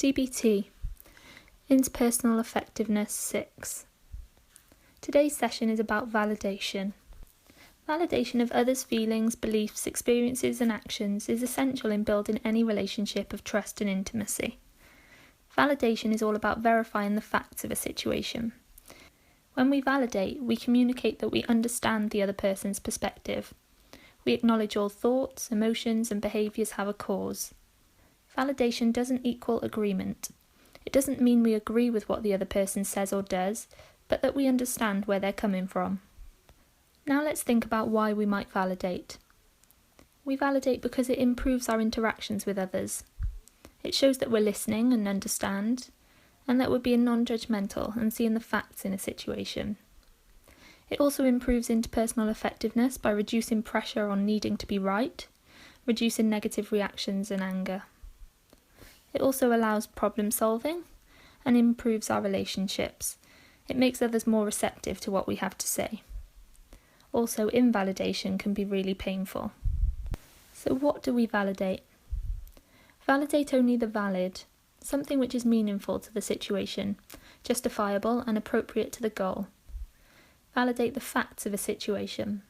DBT Interpersonal Effectiveness 6. Today's session is about validation. Validation of others' feelings, beliefs, experiences and actions is essential in building any relationship of trust and intimacy. Validation is all about verifying the facts of a situation. When we validate, we communicate that we understand the other person's perspective. We acknowledge all thoughts, emotions and behaviours have a cause. Validation doesn't equal agreement. It doesn't mean we agree with what the other person says or does, but that we understand where they're coming from. Now let's think about why we might validate. We validate because it improves our interactions with others. It shows that we're listening and understand, and that we're being non-judgmental and seeing the facts in a situation. It also improves interpersonal effectiveness by reducing pressure on needing to be right, reducing negative reactions and anger. It also allows problem solving and improves our relationships. It makes others more receptive to what we have to say. Also, invalidation can be really painful. So what do we validate? Validate only the valid, something which is meaningful to the situation, justifiable and appropriate to the goal. Validate the facts of a situation.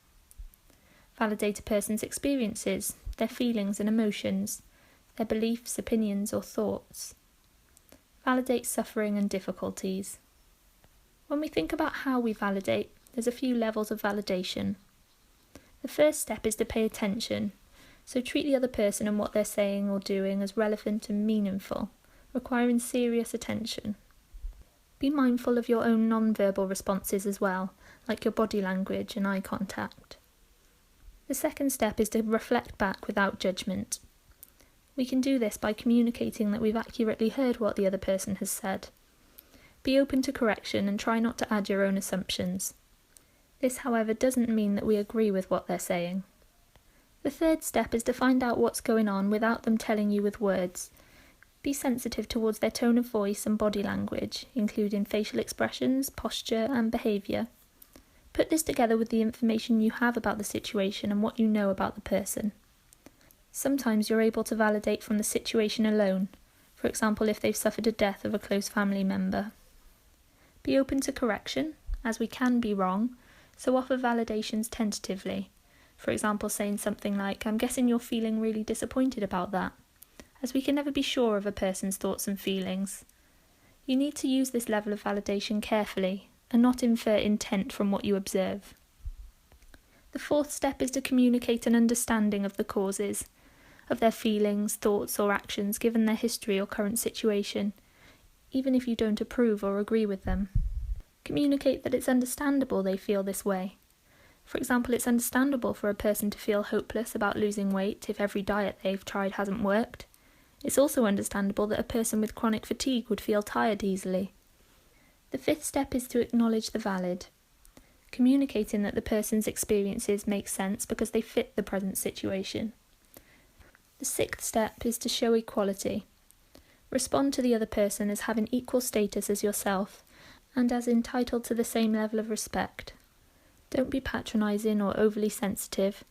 Validate a person's experiences, their feelings and emotions, their beliefs, opinions or thoughts. Validate suffering and difficulties. When we think about how we validate, there's a few levels of validation. The first step is to pay attention, so treat the other person and what they're saying or doing as relevant and meaningful, requiring serious attention. Be mindful of your own non-verbal responses as well, like your body language and eye contact. The second step is to reflect back without judgment. We can do this by communicating that we've accurately heard what the other person has said. Be open to correction and try not to add your own assumptions. This, however, doesn't mean that we agree with what they're saying. The third step is to find out what's going on without them telling you with words. Be sensitive towards their tone of voice and body language, including facial expressions, posture and behaviour. Put this together with the information you have about the situation and what you know about the person. Sometimes you're able to validate from the situation alone, for example if they've suffered a death of a close family member. Be open to correction, as we can be wrong, so offer validations tentatively, for example saying something like, "I'm guessing you're feeling really disappointed about that," as we can never be sure of a person's thoughts and feelings. You need to use this level of validation carefully, and not infer intent from what you observe. The fourth step is to communicate an understanding of the causes, of their feelings, thoughts or actions given their history or current situation, even if you don't approve or agree with them. Communicate that it's understandable they feel this way. For example, it's understandable for a person to feel hopeless about losing weight if every diet they've tried hasn't worked. It's also understandable that a person with chronic fatigue would feel tired easily. The fifth step is to acknowledge the valid. Communicating that the person's experiences make sense because they fit the present situation. The sixth step is to show equality. Respond to the other person as having equal status as yourself and as entitled to the same level of respect. Don't be patronising or overly sensitive.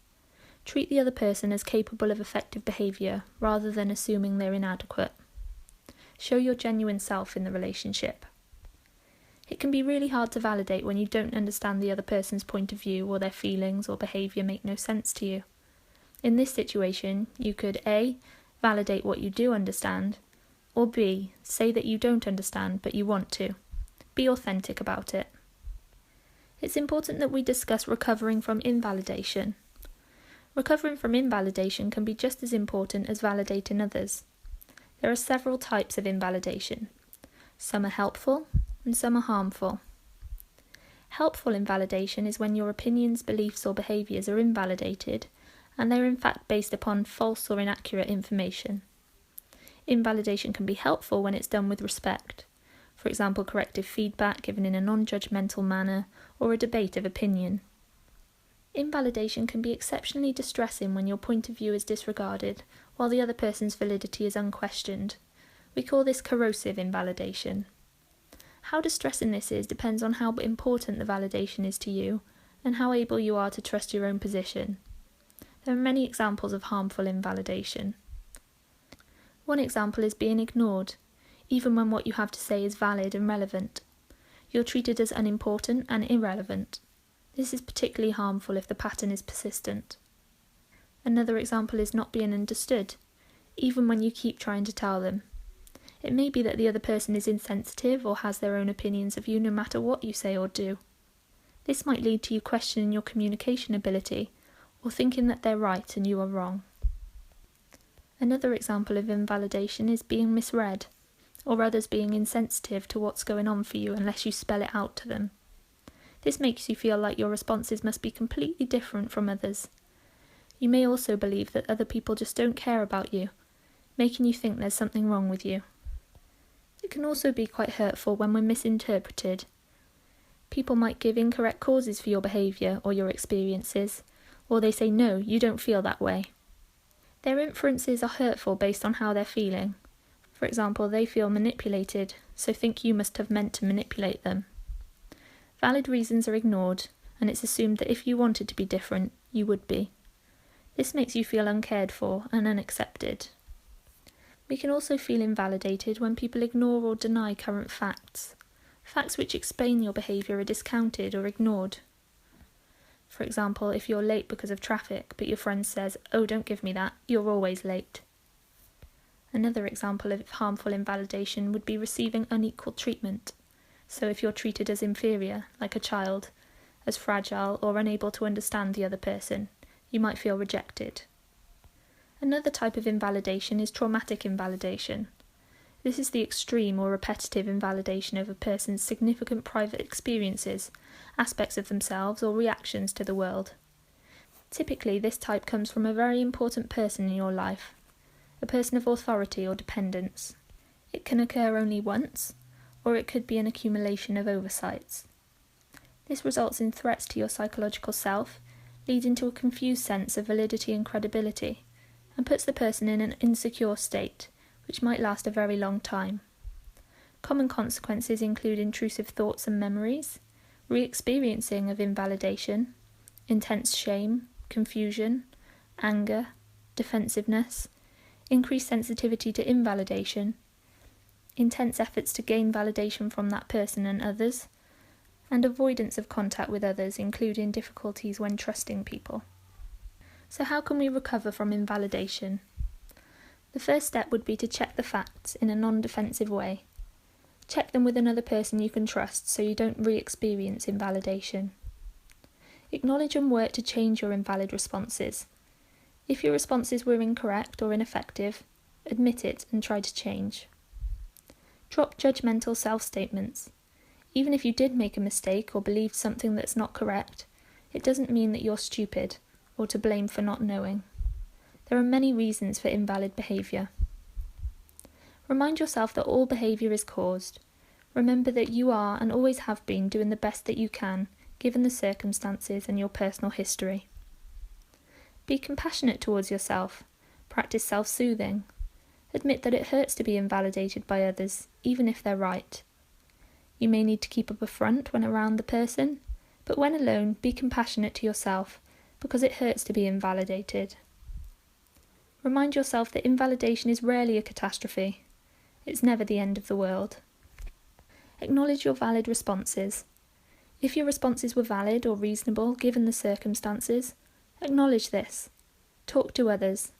Treat the other person as capable of effective behaviour rather than assuming they're inadequate. Show your genuine self in the relationship. It can be really hard to validate when you don't understand the other person's point of view or their feelings or behaviour make no sense to you. In this situation, you could A. validate what you do understand, or B. say that you don't understand but you want to. Be authentic about it. It's important that we discuss recovering from invalidation. Recovering from invalidation can be just as important as validating others. There are several types of invalidation. Some are helpful and some are harmful. Helpful invalidation is when your opinions, beliefs or behaviours are invalidated and they are in fact based upon false or inaccurate information. Invalidation can be helpful when it's done with respect. For example, corrective feedback given in a non-judgmental manner or a debate of opinion. Invalidation can be exceptionally distressing when your point of view is disregarded while the other person's validity is unquestioned. We call this corrosive invalidation. How distressing this is depends on how important the validation is to you and how able you are to trust your own position. There are many examples of harmful invalidation. One example is being ignored. even when what you have to say is valid and relevant. You're treated as unimportant and irrelevant. This is particularly harmful if the pattern is persistent. Another example is not being understood, even when you keep trying to tell them. It may be that the other person is insensitive or has their own opinions of you no matter what you say or do. This might lead to you questioning your communication ability or thinking that they're right and you are wrong. Another example of invalidation is being misread, or others being insensitive to what's going on for you unless you spell it out to them. This makes you feel like your responses must be completely different from others. You may also believe that other people just don't care about you, making you think there's something wrong with you. It can also be quite hurtful when we're misinterpreted. People might give incorrect causes for your behaviour or your experiences, or they say, no, you don't feel that way. Their inferences are hurtful based on how they're feeling. For example, they feel manipulated, so think you must have meant to manipulate them. Valid reasons are ignored, and it's assumed that if you wanted to be different, you would be. This makes you feel uncared for and unaccepted. We can also feel invalidated when people ignore or deny current facts. Facts which explain your behaviour are discounted or ignored. For example, if you're late because of traffic, but your friend says, oh, don't give me that, you're always late. Another example of harmful invalidation would be receiving unequal treatment. So if you're treated as inferior, like a child, as fragile or unable to understand the other person, you might feel rejected. Another type of invalidation is traumatic invalidation. This is the extreme or repetitive invalidation of a person's significant private experiences, aspects of themselves, or reactions to the world. Typically, this type comes from a very important person in your life, a person of authority or dependence. It can occur only once, or it could be an accumulation of oversights. This results in threats to your psychological self, leading to a confused sense of validity and credibility, and puts the person in an insecure state, which might last a very long time. Common consequences include intrusive thoughts and memories, re-experiencing of invalidation, intense shame, confusion, anger, defensiveness, increased sensitivity to invalidation, intense efforts to gain validation from that person and others, and avoidance of contact with others, including difficulties when trusting people. So how can we recover from invalidation? The first step would be to check the facts in a non-defensive way. Check them with another person you can trust so you don't re-experience invalidation. Acknowledge and work to change your invalid responses. If your responses were incorrect or ineffective, admit it and try to change. Drop judgmental self-statements. Even if you did make a mistake or believed something that's not correct, it doesn't mean that you're stupid or to blame for not knowing. There are many reasons for invalid behaviour. Remind yourself that all behaviour is caused. Remember that you are and always have been doing the best that you can, given the circumstances and your personal history. Be compassionate towards yourself. Practice self-soothing. Admit that it hurts to be invalidated by others, even if they're right. You may need to keep up a front when around the person, but when alone, be compassionate to yourself, because it hurts to be invalidated. Remind yourself that invalidation is rarely a catastrophe. It's never the end of the world. Acknowledge your valid responses. If your responses were valid or reasonable given the circumstances, acknowledge this. Talk to others.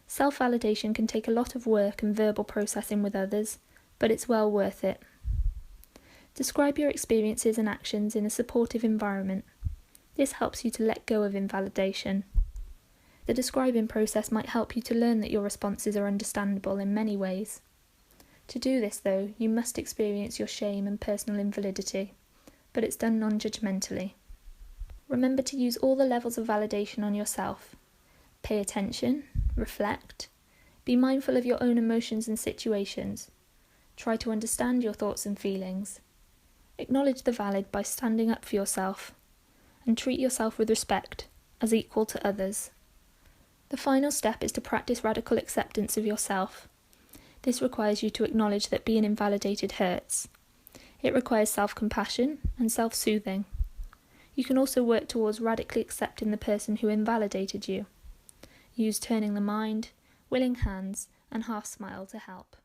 Self-validation can take a lot of work and verbal processing with others, but it's well worth it. Describe your experiences and actions in a supportive environment. This helps you to let go of invalidation. The describing process might help you to learn that your responses are understandable in many ways. To do this, though, you must experience your shame and personal invalidity, but it's done non-judgmentally. Remember to use all the levels of validation on yourself. Pay attention, reflect, be mindful of your own emotions and situations. Try to understand your thoughts and feelings. Acknowledge the valid by standing up for yourself, and treat yourself with respect, as equal to others. The final step is to practice radical acceptance of yourself. This requires you to acknowledge that being invalidated hurts. It requires self-compassion and self-soothing. You can also work towards radically accepting the person who invalidated you. Use turning the mind, willing hands, and half smile to help.